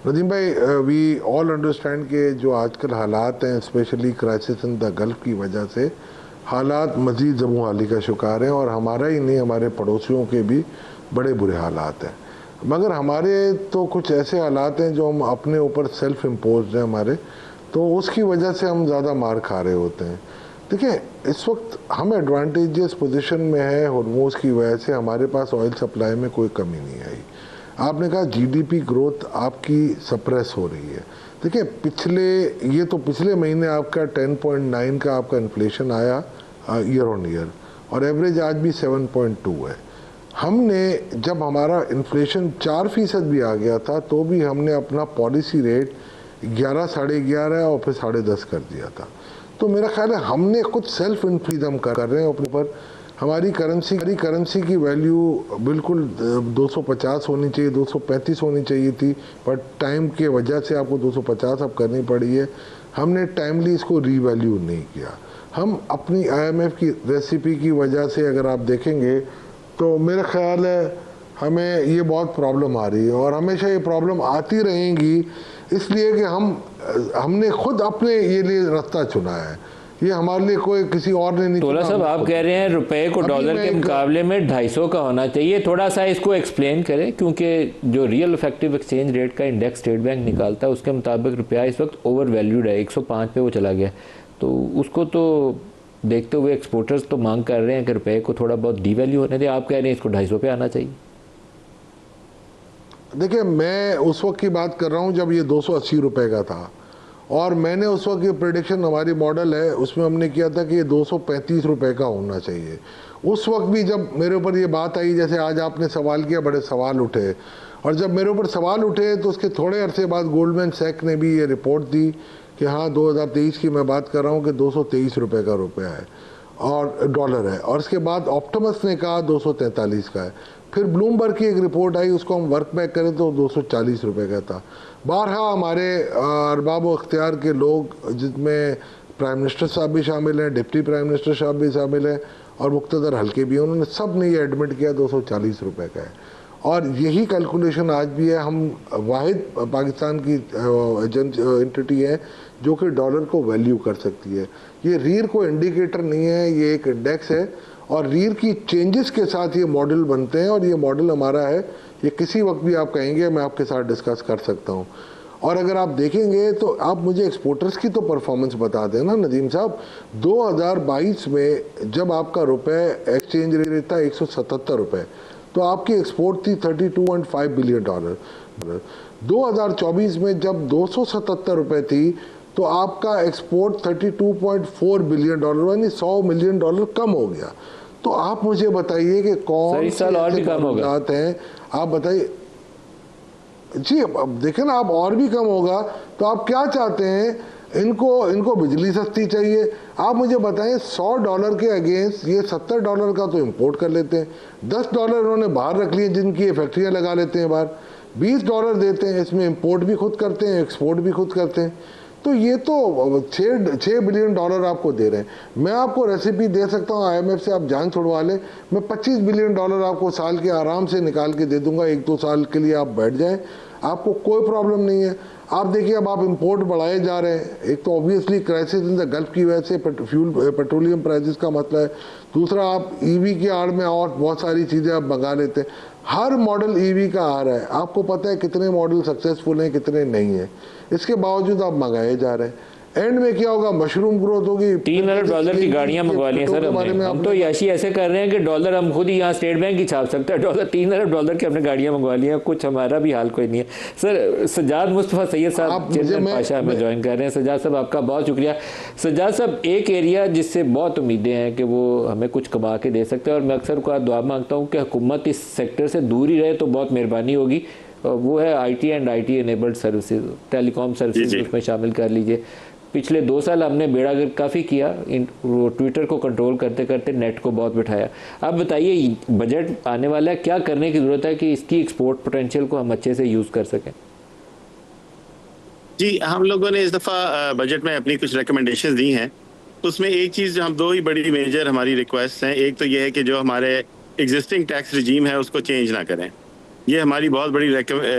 Nadeem भाई, वी ऑल अंडरस्टैंड के जो आजकल हालात हैं, specially crisis in the gulf की वजह से हालात मज़ीद ज़बूहाली का शिकार हैं और हमारा ही नहीं, हमारे पड़ोसियों के भी बड़े बुरे हालात हैं। मगर हमारे तो कुछ ऐसे हालात हैं जो हम अपने ऊपर सेल्फ इम्पोज हैं हमारे, तो उसकी वजह से हम ज़्यादा मार खा रहे होते हैं। देखिए, इस वक्त हम एडवांटेजियस पोजीशन में है हॉर्मोज़ की वजह से, हमारे पास ऑयल सप्लाई में कोई कमी नहीं आई। आपने कहा जीडीपी ग्रोथ आपकी सप्रेस हो रही है। देखिए, पिछले महीने आपका 10.9 का आपका इन्फ्लेशन आया ईयर ऑन ईयर और एवरेज आज भी 7.2 है। हमने जब हमारा इन्फ्लेशन 4% भी आ गया था तो भी हमने अपना पॉलिसी रेट 11, 11.5 और फिर 10.5 कर दिया था। तो मेरा ख्याल है हमने खुद सेल्फ इन्फ्रीडम कर रहे हैं अपने ऊपर। हमारी करेंसी की वैल्यू बिल्कुल 250 होनी चाहिए, 235 होनी चाहिए थी, पर टाइम के वजह से आपको 250 अब करनी पड़ी है। हमने टाइमली इसको रीवैल्यू नहीं किया। हम अपनी IMF की रेसिपी की वजह से अगर आप देखेंगे तो मेरा ख्याल है हमें ये बहुत प्रॉब्लम आ रही है और हमेशा ये प्रॉब्लम आती रहेंगी, इसलिए कि हमने खुद अपने ये लिए रास्ता चुना है। ये हमारे लिए कोई किसी और ने नहीं। तोला साहब, आप कह रहे हैं रुपए को डॉलर के मुकाबले में 250 का होना चाहिए। थोड़ा सा इसको एक्सप्लेन करें, क्योंकि जो रियल इफेक्टिव एक्सचेंज रेट का इंडेक्स स्टेट बैंक निकालता है उसके मुताबिक रुपया इस वक्त ओवर वैल्यूड है, 105 पे वो चला गया। तो उसको तो देखते हुए एक्सपोर्टर्स तो मांग कर रहे हैं कि रुपए को थोड़ा बहुत डीवैल्यू होने दें। आप कह रहे हैं इसको 250 पे आना चाहिए। देखिए, मैं उस वक्त की बात कर रहा हूँ जब ये 280 रुपए का था और मैंने उस वक्त ये प्रेडिक्शन, हमारी मॉडल है उसमें हमने किया था कि ये 235 रुपए का होना चाहिए। उस वक्त भी जब मेरे ऊपर ये बात आई, जैसे आज आपने सवाल किया, बड़े सवाल उठे, और जब मेरे ऊपर सवाल उठे तो उसके थोड़े अरसे बाद गोल्डमैन सैक ने भी ये रिपोर्ट दी कि हाँ 2023 की मैं बात कर रहा हूँ कि 223 रुपये का रुपया है और डॉलर है, और इसके बाद ऑप्टिमस ने कहा 243 का है। फिर ब्लूमबर्ग की एक रिपोर्ट आई, उसको हम वर्क बैक करें तो 240 रुपये का था। बारहा हमारे अरबाब व अख्तियार के लोग, जिसमें प्राइम मिनिस्टर साहब भी शामिल हैं, डिप्टी प्राइम मिनिस्टर साहब भी शामिल हैं और मुख्तदर हल्के भी हैं, उन्होंने सब ने ये एडमिट किया 240 रुपये का है। और यही कैलकुलेशन आज भी है। हम वाहिद पाकिस्तान की एंटिटी है जो कि डॉलर को वैल्यू कर सकती है। ये रीर को इंडिकेटर नहीं है, ये एक इंडेक्स है और रीर की चेंजेस के साथ ये मॉडल बनते हैं और ये मॉडल हमारा है। ये किसी वक्त भी आप कहेंगे मैं आपके साथ डिस्कस कर सकता हूँ। और अगर आप देखेंगे तो आप मुझे एक्सपोर्टर्स की तो परफॉर्मेंस बता दें ना नदीम साहब। 2022 में जब आपका रुपए एक्सचेंज रेट था 177 रुपये, तो आपकी एक्सपोर्ट थी $32.5 बिलियन। 2024 में जब 277 रुपये थी तो आपका एक्सपोर्ट $32.4 बिलियन, यानी $100 मिलियन कम हो गया। तो आप मुझे बताइए कि कौन से ऐसे मामलात हैं, आप बताइए जी। अब देखें ना, आप और भी कम होगा तो आप क्या चाहते हैं? इनको बिजली सस्ती चाहिए। आप मुझे बताएं, $100 के अगेंस्ट ये $70 का तो इंपोर्ट कर लेते हैं, $10 इन्होंने बाहर रख लिए जिनकी ये फैक्ट्रियाँ लगा लेते हैं बाहर, $20 देते हैं, इसमें इंपोर्ट भी खुद करते हैं, एक्सपोर्ट भी खुद करते हैं। तो ये तो 6 बिलियन डॉलर आपको दे रहे हैं। मैं आपको रेसिपी दे सकता हूँ, IMF से आप जान छुड़वा लें, मैं 25 बिलियन डॉलर आपको साल के आराम से निकाल के दे दूंगा, 1-2 साल के लिए आप बैठ जाएं, आपको कोई प्रॉब्लम नहीं है। आप देखिए अब आप इंपोर्ट बढ़ाए जा रहे हैं, एक तो obviously crisis in the gulf की वजह से पेट्रोलियम प्राइसेस का मसला है, दूसरा आप ईवी की आड़ में और बहुत सारी चीज़ें आप मंगा लेते हैं। हर मॉडल ईवी का आ रहा है, आपको पता है कितने मॉडल सक्सेसफुल हैं कितने नहीं हैं, इसके बावजूद आप मंगाए जा रहे हैं। एंड में क्या होगा, मशरूम ग्रोथ होगी। $3 अरब की गाड़ियां मंगवा ली सर हमने। हम तो याशी ऐसे कर रहे हैं कि डॉलर हम खुद ही यहाँ स्टेट बैंक ही छाप सकते हैं, $3 अरब की हमने गाड़ियां मंगवा ली हैं, कुछ हमारा भी हाल कोई नहीं है। सर सज्जाद मुस्तफ़ा सैयद साहब चेयरमैन पाशा हमें ज्वाइन कर रहे हैं। सज्जाद साहब आपका बहुत शुक्रिया। सज्जाद साहब एक एरिया जिससे बहुत उम्मीदें हैं कि वो हमें कुछ कमा के दे सकते हैं, और मैं अक्सर को दुआ मांगता हूँ कि हुकूमत इस सेक्टर से दूर ही रहे तो बहुत मेहरबानी होगी, वो है IT and IT enabled services, telecom services उसमें शामिल कर लीजिए। पिछले 2 साल हमने बेड़ागर्द काफ़ी किया, ट्विटर को कंट्रोल करते करते नेट को बहुत बिठाया। आप बताइए बजट आने वाला है, क्या करने की ज़रूरत है कि इसकी एक्सपोर्ट पोटेंशियल को हम अच्छे से यूज़ कर सकें? जी, हम लोगों ने इस दफ़ा बजट में अपनी कुछ रिकमेंडेशंस दी हैं। उसमें एक चीज़, हम 2 ही बड़ी मेजर हमारी रिक्वेस्ट हैं। एक तो ये है कि जो हमारे एग्जिस्टिंग टैक्स रिजीम है उसको चेंज ना करें, ये हमारी बहुत बड़ी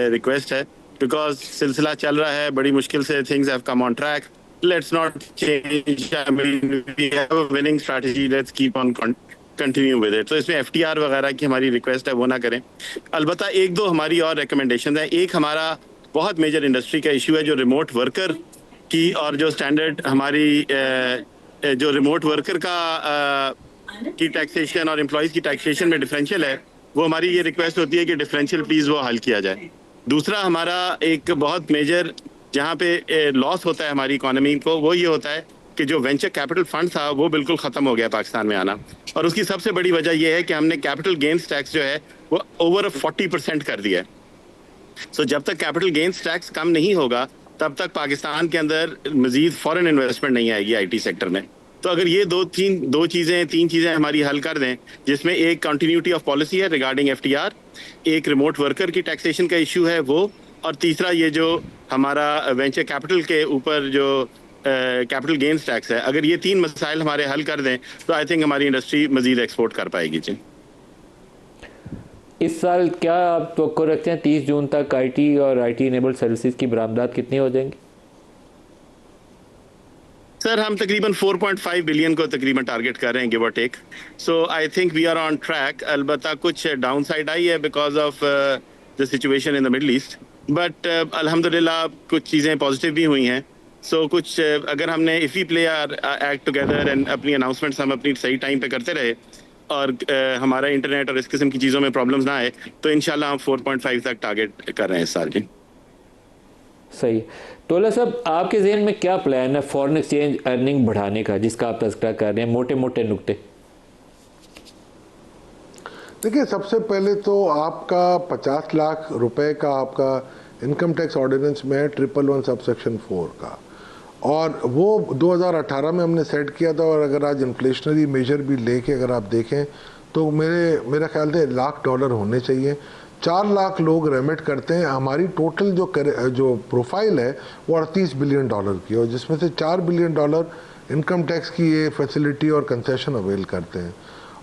रिक्वेस्ट है, बिकॉज सिलसिला चल रहा है, बड़ी मुश्किल से things have come on track. Let's not change. I mean, we have a winning strategy. Let's keep on continue with it. तो इसमें FTR वगैरह की हमारी रिक्वेस्ट है वो ना करें। अलबत्ता 1-2 हमारी और रिकमेंडेशन है। एक हमारा बहुत मेजर इंडस्ट्री का इशू है जो रिमोट वर्कर की, और जो स्टैंडर्ड हमारी जो रिमोट वर्कर का की टैक्सेशन और एम्प्लॉयज़ की टैक्सेशन में डिफरेंशियल है, वो हमारी ये रिक्वेस्ट होती है कि डिफरेंशियल प्लीज़ वो हल किया जाए। दूसरा हमारा एक बहुत मेजर जहाँ पे लॉस होता है हमारी इकोनॉमी को, वो ये होता है कि जो वेंचर कैपिटल फंड था वो बिल्कुल ख़त्म हो गया पाकिस्तान में आना, और उसकी सबसे बड़ी वजह ये है कि हमने कैपिटल गेन्स टैक्स जो है वो ओवर 40% कर दिया है। सो जब तक कैपिटल गेन्स टैक्स कम नहीं होगा तब तक पाकिस्तान के अंदर मजीद फॉरेन इन्वेस्टमेंट नहीं आएगी IT सेक्टर में। तो अगर ये 3 चीज़ें हमारी हल कर दें, जिसमें एक कंटिन्यूटी ऑफ पॉलिसी है रिगार्डिंग FTR, एक रिमोट वर्कर की टैक्सेशन का इशू है वो, और तीसरा ये जो हमारा वेंचर कैपिटल के ऊपर जो कैपिटल गेन्स टैक्स है, अगर ये 3 मसाइल हमारे हल कर दें तो आई थिंक हमारी इंडस्ट्री मजीद एक्सपोर्ट कर पाएगी। जी, इस साल क्या आप तवक्को रखते हैं 30 जून तक IT और IT एनेबल्ड सर्विसेज की बरामदात कितनी हो जाएंगी? सर हम तकरीबन 4.5 बिलियन को तकरीबन टारगेट कर रहे हैं, गिव और take. So I think we are on track. अलबत्ता कुछ डाउन साइड आई है because of the situation in the Middle East, but अल्हम्दुलिल्लाह कुछ चीज़ें पॉजिटिव भी हुई हैं। सो कुछ अगर हमने if we play or act together and अपनी अनाउंसमेंट्स हम अपनी सही टाइम पे करते रहे, और हमारा इंटरनेट और इस किस्म की चीज़ों में प्रॉब्लम्स ना आए, तो इंशाल्लाह हम 4.5 तक टारगेट कर रहे हैं इस साल। जी सही है। टोला साहब आपके जहन में क्या प्लान है फॉरेन एक्सचेंज अर्निंग बढ़ाने का, जिसका आप तज़किरा कर रहे हैं, मोटे मोटे नुक्ते? देखिए, सबसे पहले तो आपका 50 लाख रुपए का आपका इनकम टैक्स ऑर्डिनेंस में है 111 सबसेक्शन 4 का, और वो 2018 में हमने सेट किया था। और अगर आज इन्फ्लेशनरी मेजर भी लेके अगर आप देखें तो मेरा ख्याल से $1,00,000 होने चाहिए। 4 लाख लोग रेमिट करते हैं। हमारी टोटल जो प्रोफाइल है वो $38 बिलियन की, और जिसमें से $4 बिलियन इनकम टैक्स की ये फैसिलिटी और कंसेशन अवेल करते हैं।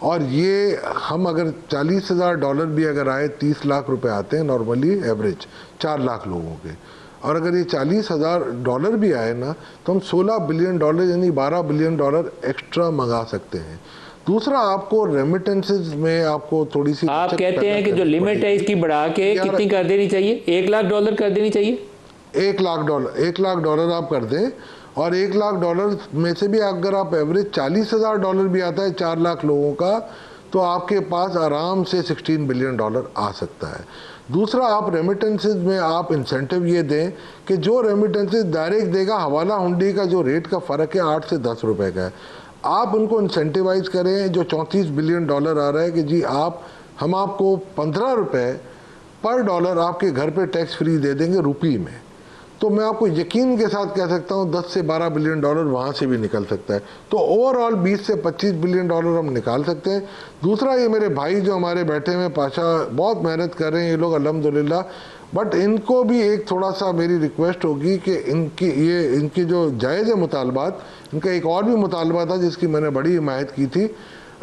और ये हम अगर $40,000 भी अगर आए, 30 लाख रुपए आते हैं नॉर्मली एवरेज 4 लाख लोगों के, और अगर ये $40,000 भी आए ना तो हम $16 बिलियन यानी $12 बिलियन एक्स्ट्रा मंगा सकते हैं। दूसरा, आपको रेमिटेंसेस में आपको थोड़ी सी आप कहते हैं कि जो लिमिट है इसकी बढ़ा के कितनी कर देनी चाहिए? $1,00,000 कर देनी चाहिए। $1,00,000 आप कर दें, और $1,00,000 में से भी अगर आप एवरेज $40,000 भी आता है 4 लाख लोगों का, तो आपके पास आराम से $16 बिलियन आ सकता है। दूसरा, आप रेमिटेंसेस में आप इंसेंटिव ये दें कि जो रेमिटेंसेस डायरेक्ट देगा, हवाला हुंडी का जो रेट का फ़र्क है 8 से 10 रुपए का है, आप उनको इंसेंटिवाइज करें। जो $34 बिलियन आ रहा है कि जी हम आपको 15 रुपए पर डॉलर आपके घर पे टैक्स फ्री दे देंगे रुपी में, तो मैं आपको यकीन के साथ कह सकता हूँ 10 से 12 बिलियन डॉलर वहाँ से भी निकल सकता है। तो ओवरऑल 20 से 25 बिलियन डॉलर हम निकाल सकते हैं। दूसरा, ये मेरे भाई जो हमारे बैठे हुए पाशा बहुत मेहनत कर रहे हैं, ये लोग अल्हम्दुलिल्लाह बट इनको भी एक थोड़ा सा मेरी रिक्वेस्ट होगी कि इनकी जो जायज़ मुतालबात, इनका एक और भी मुतालबा था जिसकी मैंने बड़ी हिमायत की थी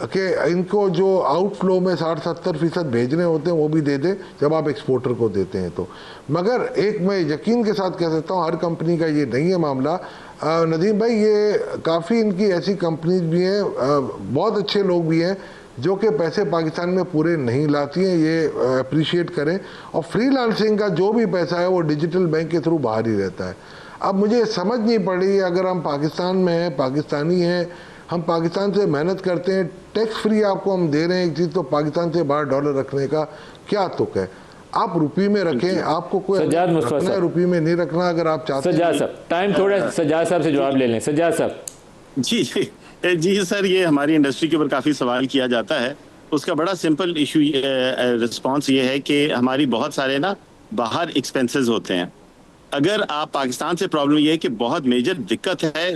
कि इनको जो आउटफ्लो में 60-70% भेजने होते हैं वो भी दे दें जब आप एक्सपोर्टर को देते हैं तो। मगर एक मैं यकीन के साथ कह सकता हूँ हर कंपनी का ये नहीं है मामला। नदीम भाई, ये काफ़ी इनकी ऐसी कंपनीज भी हैं, बहुत अच्छे लोग भी हैं जो कि पैसे पाकिस्तान में पूरे नहीं लाती हैं, ये अप्रिशिएट करें। और फ्रीलांसिंग का जो भी पैसा है वो डिजिटल बैंक के थ्रू बाहर ही रहता है। अब मुझे समझ नहीं पड़ रही है, अगर हम पाकिस्तान में हैं, पाकिस्तानी हैं, हम पाकिस्तान से मेहनत करते हैं, टैक्स फ्री आपको हम दे रहे हैं एक चीज़, तो पाकिस्तान से बाहर डॉलर रखने का क्या तुक है? आप रुपये में रखें, आपको कोई रखना है, रुपये में नहीं रखना। अगर आप चाहते हैं सज्जाद साहब, टाइम थोड़ा सज्जाद साहब से जवाब ले लें। सज्जाद साहब। जी सर, ये हमारी इंडस्ट्री के ऊपर काफ़ी सवाल किया जाता है। उसका बड़ा सिंपल इशू रिस्पॉन्स ये है कि हमारी बहुत सारे ना बाहर एक्सपेंसेस होते हैं। अगर आप पाकिस्तान से, प्रॉब्लम ये है कि बहुत मेजर दिक्कत है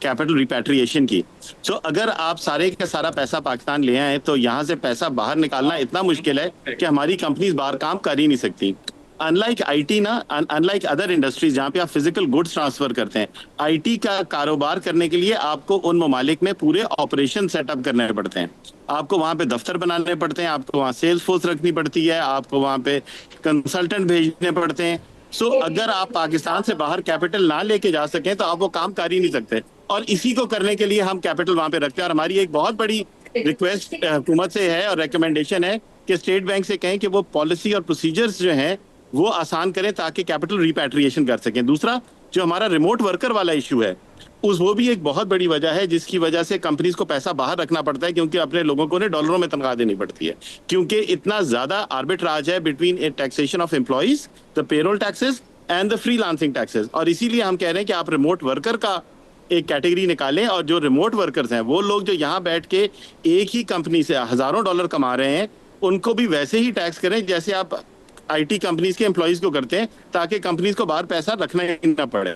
कैपिटल रिपैट्रिएशन की। तो अगर आप सारे का सारा पैसा पाकिस्तान ले आए तो यहाँ से पैसा बाहर निकालना इतना मुश्किल है कि हमारी कंपनीज बाहर काम कर ही नहीं सकती। अनलाइक आईटी ना, अनलाइक अदर इंडस्ट्रीज जहाँ पे आप फिजिकल गुड्स ट्रांसफर करते हैं, आईटी का कारोबार करने के लिए आपको उन ममालिक में पूरे ऑपरेशन सेटअप करने पड़ते हैं। आपको वहाँ पे दफ्तर बनाने पड़ते हैं, आपको वहाँ सेल्स फोर्स रखनी पड़ती है, आपको वहाँ पे कंसल्टेंट भेजने पड़ते हैं। सो अगर आप पाकिस्तान से बाहर कैपिटल ना लेके जा सकें तो आप वो काम कर ही नहीं सकते। और इसी को करने के लिए हम कैपिटल वहाँ पे रखते हैं। और हमारी एक बहुत बड़ी रिक्वेस्ट हुकूमत से है और रिकमेंडेशन है कि स्टेट बैंक से कहें कि वो पॉलिसी और प्रोसीजर्स जो हैं वो आसान करें ताकि कैपिटल रिपैट्रिएशन कर सकें। दूसरा, जो हमारा रिमोट वर्कर वाला इशू है, वो भी एक बहुत बड़ी वजह है जिसकी वजह से कंपनीज को पैसा बाहर रखना पड़ता है, क्योंकि अपने लोगों को ने डॉलरों में तनख्वाह देनी पड़ती है, क्योंकि इतना ज्यादा आर्बिट्राज है between A taxation of employees, the payroll taxes and the freelancing taxes. और इसीलिए हम कह रहे हैं कि आप रिमोट वर्कर का एक कैटेगरी निकालें, और जो रिमोट वर्कर्स हैं वो लोग जो यहाँ बैठ के एक ही कंपनी से हजारों डॉलर कमा रहे हैं, उनको भी वैसे ही टैक्स करें जैसे आप आईटी कंपनीज के एम्प्लॉइज को करते हैं, ताकि कंपनीज को बाहर पैसा रखना ही ना पड़े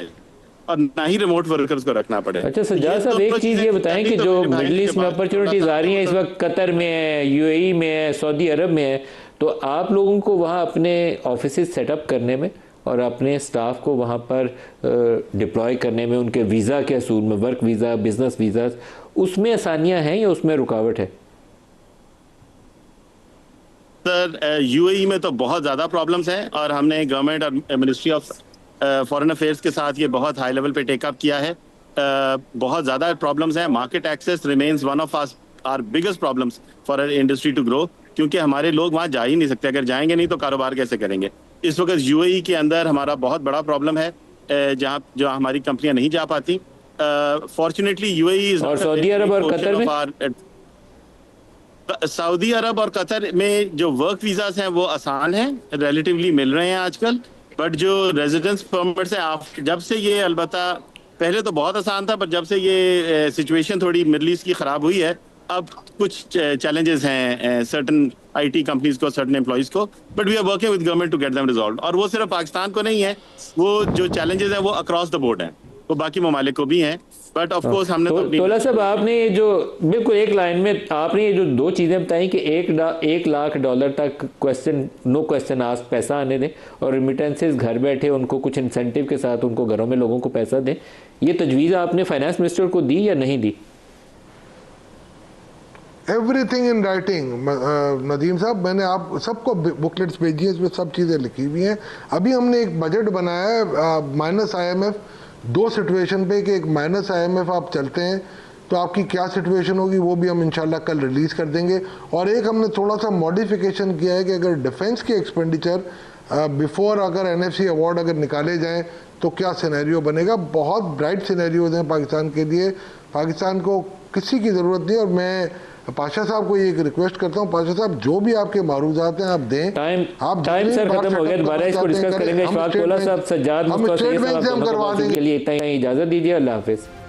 और ना ही रिमोट वर्कर्स को रखना पड़े। अच्छा सज्जाद साहब, एक चीज ये बताएं कि जो मिडिल ईस्ट में अपॉर्चुनिटीज आ रही हैं इस वक्त, कतर में है, यूएई में है, सऊदी अरब में है, तो आप लोगों को वहाँ अपने ऑफिस सेटअप करने में और अपने स्टाफ को वहाँ पर डिप्लॉय करने में, उनके वीज़ा के असूल में, वर्क वीज़ा, बिजनेस वीज़ा, उसमें आसानियाँ हैं या उसमें रुकावट है? सर, यूएई में तो बहुत ज़्यादा प्रॉब्लम्स हैं और हमने गवर्नमेंट और मिनिस्ट्री ऑफ फॉरेन अफेयर्स के साथ ये बहुत हाई लेवल पे टेकअप किया है। बहुत ज़्यादा प्रॉब्लम्स हैं। Market access remains one of our biggest problems for our industry to grow, क्योंकि हमारे लोग वहाँ जा ही नहीं सकते। अगर जाएंगे नहीं तो कारोबार कैसे करेंगे? इस वक्त यूएई के अंदर हमारा बहुत बड़ा प्रॉब्लम है जहाँ हमारी कंपनियाँ नहीं जा पाती। फॉर्चुनेटली यूएई और सऊदी अरब और कतर में, सऊदी अरब और कतर में जो वर्क वीजास हैं वो आसान हैं, रिलेटिवली मिल रहे हैं आजकल। बट जो रेजिडेंस परमिट्स हैं, जब से ये, अलबत्ता पहले तो बहुत आसान था, पर जब से ये सिचुएशन थोड़ी मिडल ईस्ट की खराब हुई है, अब कुछ चैलेंजेस हैं सर्टन आईटी कंपनीज को, सर्टन एम्प्लॉइज को। But we are working with government to get them resolve. और वो सिर्फ पाकिस्तान को नहीं है, वो जो चैलेंजेस हैं वो अक्रॉस द बोर्ड हैं, वो बाकी ममालिक को भी हैं। बट ऑफ कोर्स हमने तोला साहब, आपने ये जो बिल्कुल एक लाइन में आपने ये जो दो चीज़ें बताई कि $1 लाख तक नो क्वेश्चन आस्क पैसा आने दें और रिमिटेंसेस घर बैठे उनको कुछ इंसेंटिव के साथ उनको घरों में लोगों को पैसा दें, ये तजवीज़ आपने फाइनेंस मिनिस्टर को दी या नहीं दी? एवरीथिंग इन राइटिंग नदीम साहब, मैंने आप सबको बुकलेट्स भेजी है, इसमें सब चीज़ें लिखी हुई हैं। अभी हमने एक बजट बनाया है माइनस IMF, दो सिचुएशन पे कि एक माइनस IMF आप चलते हैं तो आपकी क्या सिचुएशन होगी, वो भी हम इंशाल्लाह कल रिलीज़ कर देंगे। और एक हमने थोड़ा सा मॉडिफिकेशन किया है कि अगर डिफेंस के एक्सपेंडिचर बिफोर अगर NFC अवार्ड अगर निकाले जाएं तो क्या सिनेरियो बनेगा। बहुत ब्राइट सिनेरियोज हैं पाकिस्तान के लिए, पाकिस्तान को किसी की ज़रूरत नहीं। और मैं पाशा साहब को एक रिक्वेस्ट करता हूँ, पाशा साहब जो भी आपके मारूजात हैं आप दें। टाइम सर खत्म हो गया, दोबारा इसको डिस्कस करेंगे। इशफाक तोला साहब, सज्जाद मुस्तफा साहब के लिए इतना ही इजाज़त दीजिए। अल्लाह हाफिज़।